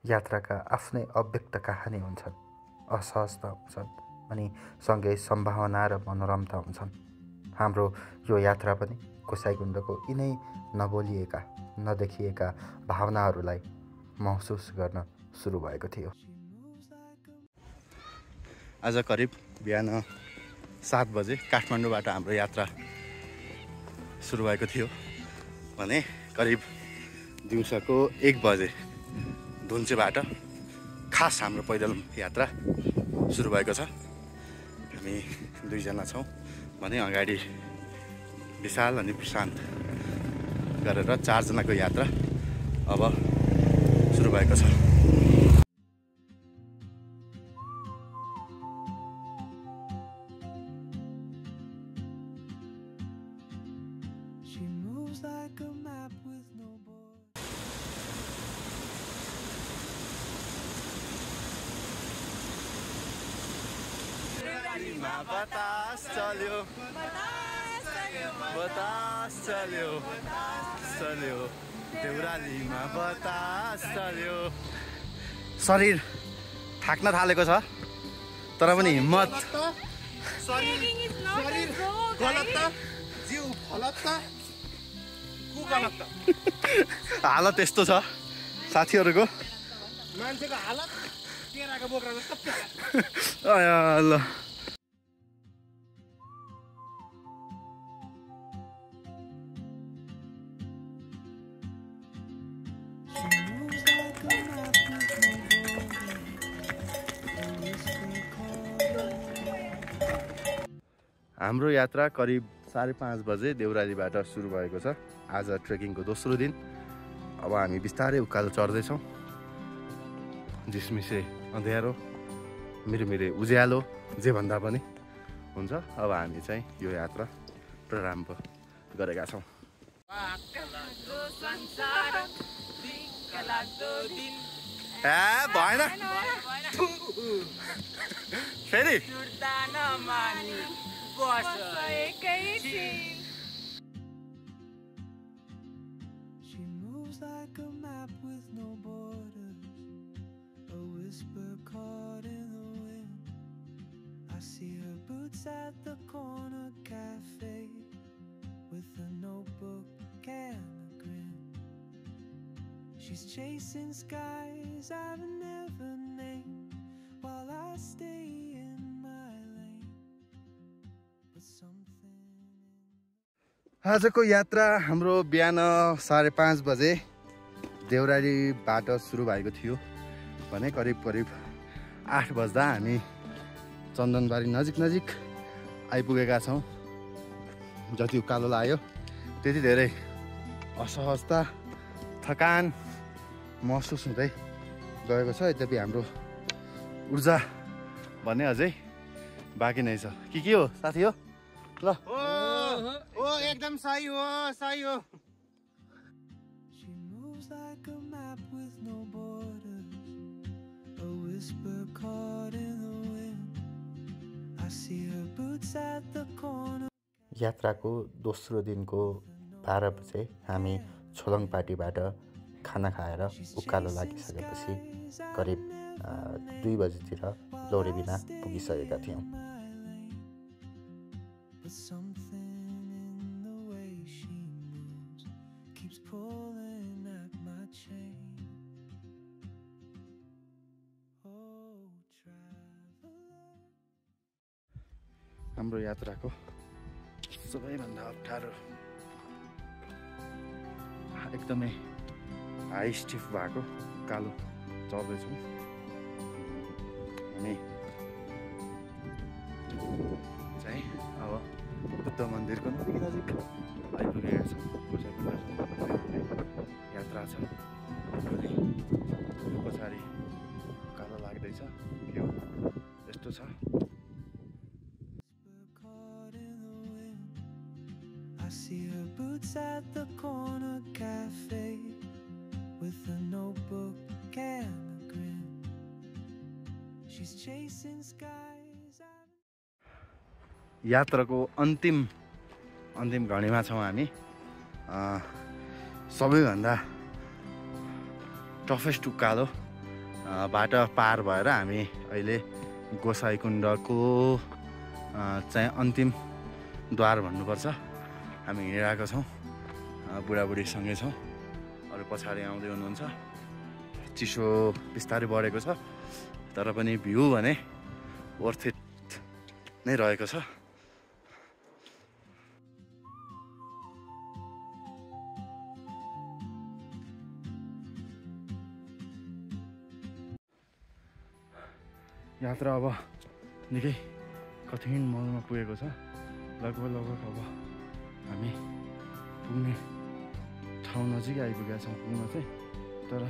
यात्राका आफ्नै अव्यक्त कहानी हुन्छन्, असहजता हुन्छन् अनि सँगै सम्भावना र मनोरमता हुन्छन्। हाम्रो यो यात्रा पनि गोसाइँकुण्डको यिनै नबोलिएका नदेखिएका भावनाहरूलाई महसुस गर्न सुरु भएको थियो। आज करिब बिहान 7 बजे काठमाडौँबाट हाम्रो यात्रा सुरु भएको थियो भने करिब दिउँसोको 1 बजे धुन्चेबाट खास हाम्रो पैदल यात्रा सुरु भएको छ। हामी 2 जना छौँ भने अगाडि विशाल अनि प्रशान्त गरेर 4 जनाको यात्रा अब सुरु भएको छ। बतास चल्यो बतास चल्यो चल्यो देउरालीमा बतास चल्यो। शरीर थाक्न थालेको छ तर पनि हिम्मत हालत यस्तो छ साथीहरूको मान्छेको हालत केराको बोक्रा जस्तो। ल हाम्रो यात्रा करिब 5:30 बजे देउरालीबाट सुरु भएको छ। आज ट्रेकिङको दोस्रो दिन। अब हामी बिस्तारै उकालो चढ्दैछौँ। झिसमिसे अँध्यारो मिरमिरे उज्यालो जे भन्दा पनि हुन्छ। अब हामी चाहिँ यो यात्रा प्रारम्भ गरेका छौँ। भएन फेरि She moves like a map with no borders, a whisper caught in the wind. I see her boots at the corner cafe with a notebook and a grin. She's chasing skies I've never named while I stay in my lane. But something आजको यात्रा हाम्रो बिहान 5:30 बजे देउरालीबाट सुरु भएको थियो भने करिब 8 बज्दा हामी चन्दनबारी नजिक आइपुगेका छौँ। जति उकालो लाग्यो त्यति धेरै असहजता थकान महसुस हुँदै गएको छ। यद्यपि हाम्रो ऊर्जा भने अझै बाँकी नै छ। के हो साथी हो ल एकदम सही हो सही हो। She moves like a map with no borders, a whisper caught in the wind. I see her boots at the corner. यात्राको दोस्रो दिनको 12 बजे हामी छोलङपाटीबाट खाना खाएर उकालो लागिसकेपछि करिब 2 बजेतिर लौरेबिना पुगिसकेका थियौँ। But something in the way she moves keeps pulling at my chain. Oh, traveler. हाम्रो यात्राको सबैभन्दा अप्ठ्यारो एकदमै हाई स्टिफ भएको कालो चढ्दैछौँ अनि चाहिँ अब बुद्ध मन्दिरको नजिक आइपुगेका छौँ। यात्रा छ अनि पछाडि कालो लाग्दैछ। भ्यू यस्तो छ। I see her boots at the corner cafe with a notebook and a grin. She's chasing skies. यात्राको अन्तिम घडीमा छौँ हामी। सबैभन्दा टफेस्ट उकालो बाट पार भएर हामी अहिले गोसाइकुण्डको चाहिँ अन्तिम द्वार भन्नुपर्छ हामी हिँडिरहेको छौँ। बुढाबुढीसँगै छौँ, अरू पछाडि आउँदै हुनुहुन्छ। चिसो बिस्तारै बढेको छ तर पनि भ्यू भने वर्थ इट नै रहेको छ। यात्रा अब निकै कठिन मोडमा पुगेको छ। लगभग अब हामी पुग्ने ठाउँ नजिकै आइपुगेका छौँ पुग्न चाहिँ, तर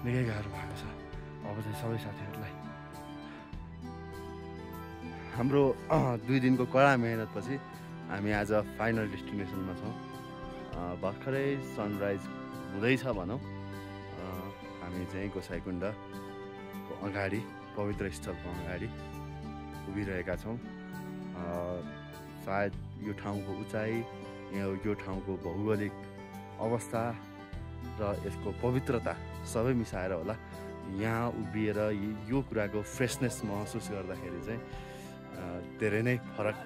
निकै गाह्रो भएको छ। अब चाहिँ सबै साथीहरूलाई हाम्रो 2 दिनको कडा मेहनतपछि हामी आज फाइनल डेस्टिनेसनमा छौँ। भर्खरै सनराइज हुँदैछ भनौँ। हामी चाहिँ गोसाइकुण्डको अगाडि पवित्र स्थलको अगाडि उभिरहेका छौँ। सायद यो ठाउँको उचाइ, यो ठाउँको भौगोलिक अवस्था र यसको पवित्रता सबै मिसाएर होला यहाँ उभिएर यो कुराको फ्रेसनेस महसुस गर्दाखेरि चाहिँ धेरै नै फरक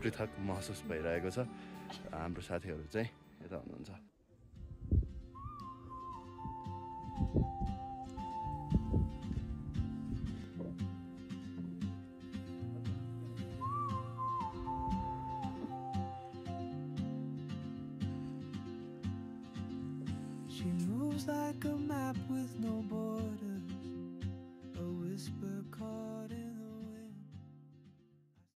पृथक महसुस भइरहेको छ। हाम्रो साथीहरू चाहिँ यता हुनुहुन्छ। She moves like a map with no borders,